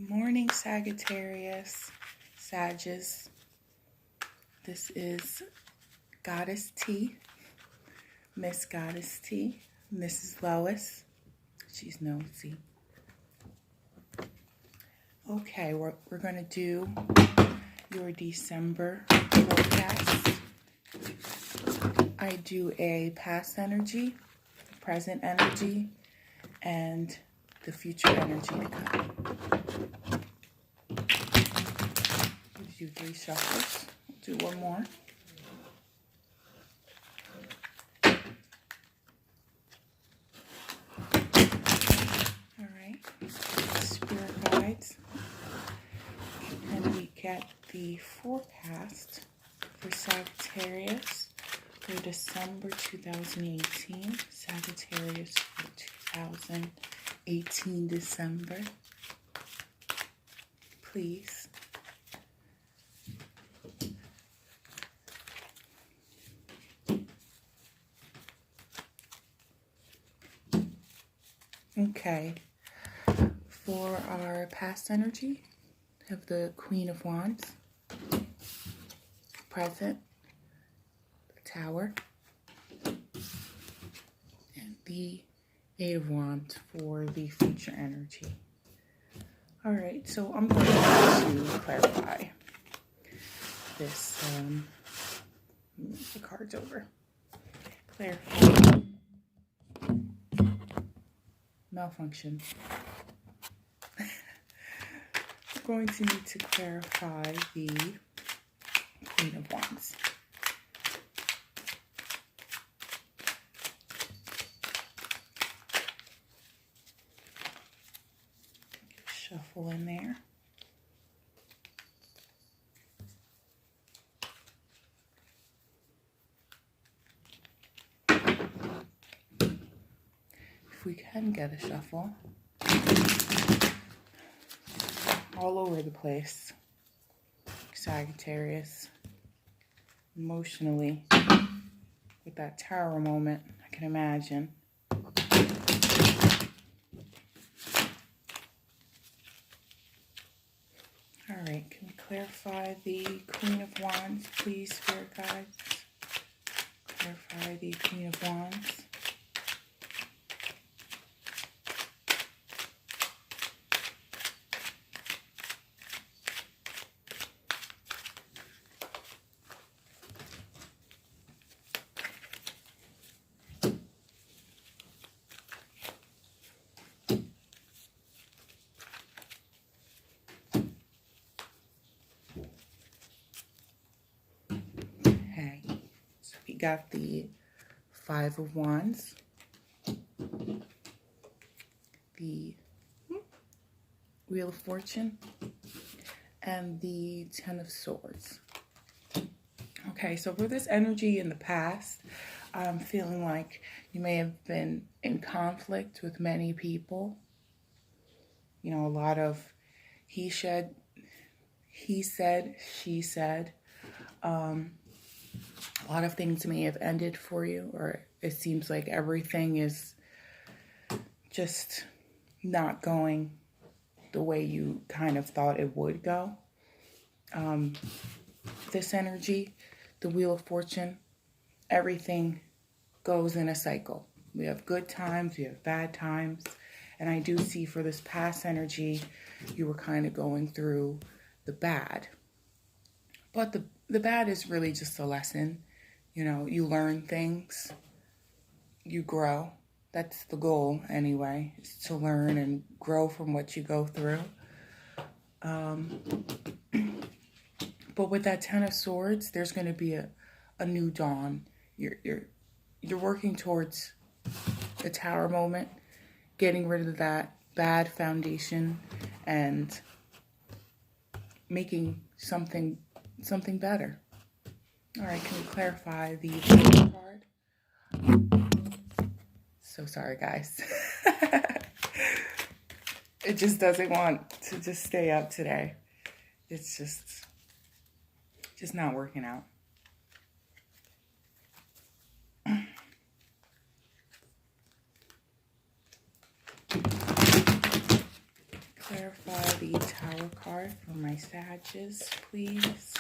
Good morning, Saggitarius, Sagges. This is Goddess T, Miss Goddess T, Mrs. Lois. She's nosy. Okay, we're going to do your December forecast. I do a past energy, present energy, and the future energy to come. We'll do 3 shuffles. We'll do one more. All right, spirit guides. And we get the forecast for Sagittarius for December 2018. Sagittarius for 2018 December. Please. Okay, for our past energy, have the Queen of Wands, present, the Tower, and the 8 of Wands for the future energy. All right, so I'm going to clarify this. Move the cards over. Clarify. Malfunction. I'm going to need to clarify the Queen of Wands. Shuffle in there. If we can get a shuffle. All over the place. Sagittarius. Emotionally. With that Tower moment, I can imagine. All right, can we clarify the Queen of Wands, please, Spirit Guides? Clarify the Queen of Wands. Got the 5 of Wands, the Wheel of Fortune, and the 10 of Swords. Okay, so for this energy in the past, I'm feeling like you may have been in conflict with many people. You know, a lot of he said, she said. A lot of things may have ended for you, or it seems like everything is just not going the way you kind of thought it would go. This energy, the Wheel of Fortune, everything goes in a cycle. We have good times, we have bad times, and I do see for this past energy, you were kind of going through the bad. But the bad is really just a lesson. You know, you learn things, you grow. That's the goal anyway, is to learn and grow from what you go through. But with that 10 of Swords, there's going to be a new dawn. You're working towards the Tower moment, getting rid of that bad foundation and making something better. All right, can we clarify the card? So sorry, guys. It just doesn't want to just stay up today. It's just not working out. clarify the Tower card for my Sagges, please.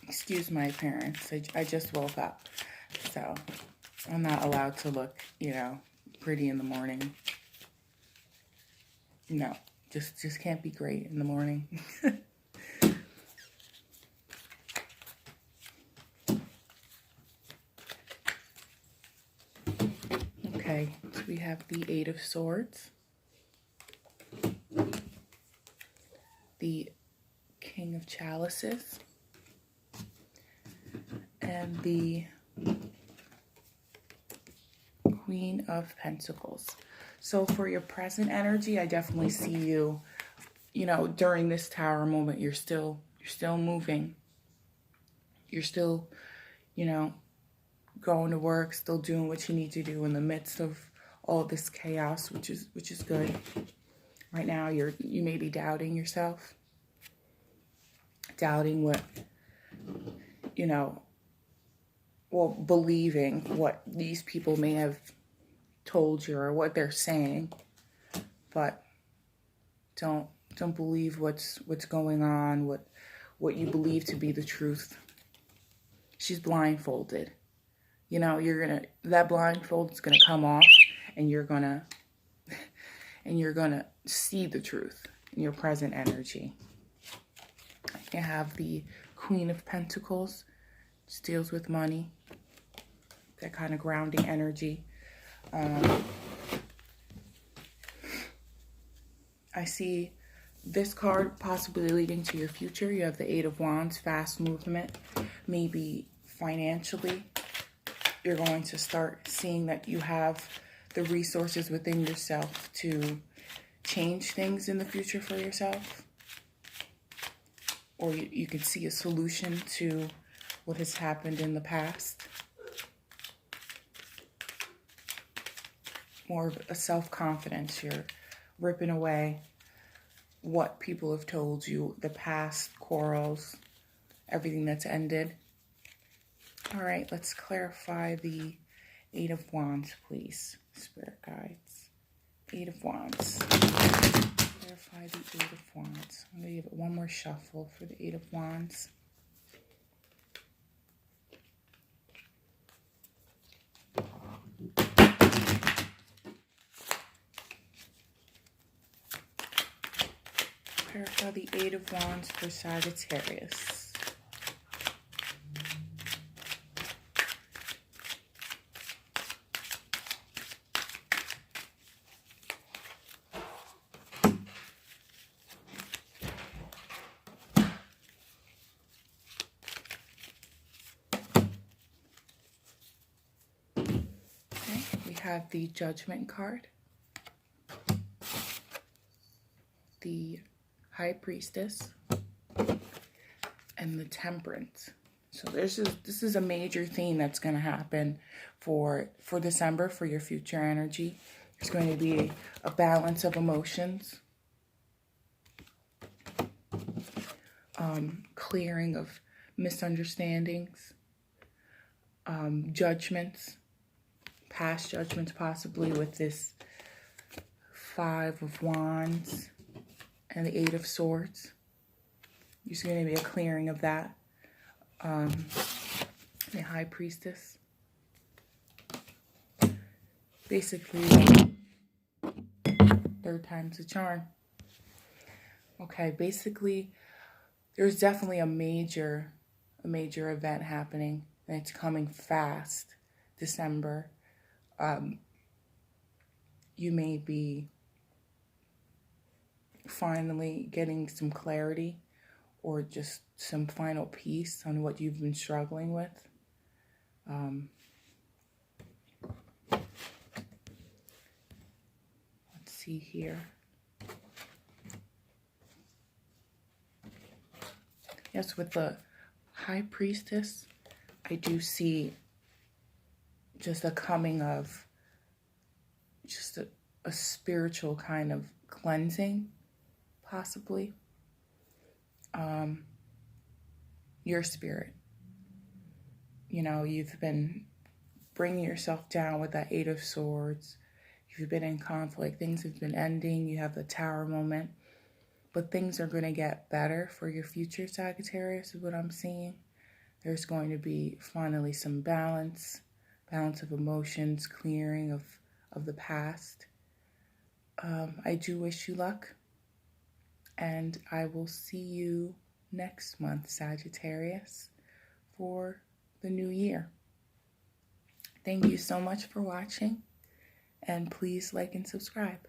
Excuse my appearance. I just woke up, so I'm not allowed to look, pretty in the morning. No, just can't be great in the morning. Okay, so we have the Eight of Swords, the King of Chalices, and the Queen of Pentacles. So for your present energy, I definitely see you, during this Tower moment, you're still moving. You're still, going to work, still doing what you need to do in the midst of all this chaos, which is good. Right now, you may be doubting yourself, doubting what, believing what these people may have told you or what they're saying, but don't believe what's going on, what you believe to be the truth. She's blindfolded. That blindfold is gonna come off, and you're gonna see the truth in your present energy. You have the Queen of Pentacles, which deals with money, that kind of grounding energy. I see this card possibly leading to your future. You have the Eight of Wands, fast movement, maybe financially. You're going to start seeing that you have the resources within yourself to change things in the future for yourself. Or you could see a solution to what has happened in the past. More of a self-confidence. You're ripping away what people have told you, the past quarrels, everything that's ended. All right, let's clarify the Eight of Wands, please. Spirit guides. Eight of Wands. Clarify the Eight of Wands. I'm going to give it one more shuffle for the Eight of Wands. Clarify the Eight of Wands for Sagittarius. Have the Judgment card, the High Priestess, and the Temperance. So this is a major theme that's going to happen for December, for your future energy. There's going to be a balance of emotions, clearing of misunderstandings, judgments, past judgments possibly with this Five of Wands and the Eight of Swords. There's going to be a clearing of that. The High Priestess. Basically, third time's a charm. Okay, basically, there's definitely a major event happening, and it's coming fast. December. You may be finally getting some clarity or just some final peace on what you've been struggling with. Let's see here. Yes, with the High Priestess, I do see just a coming of just a spiritual kind of cleansing, possibly. Your spirit. you've been bringing yourself down with that Eight of Swords. You've been in conflict. Things have been ending. You have the Tower moment. But things are going to get better for your future, Sagittarius, is what I'm seeing. There's going to be finally some balance of emotions, clearing of the past. I do wish you luck. And I will see you next month, Sagittarius, for the new year. Thank you so much for watching, and please like and subscribe.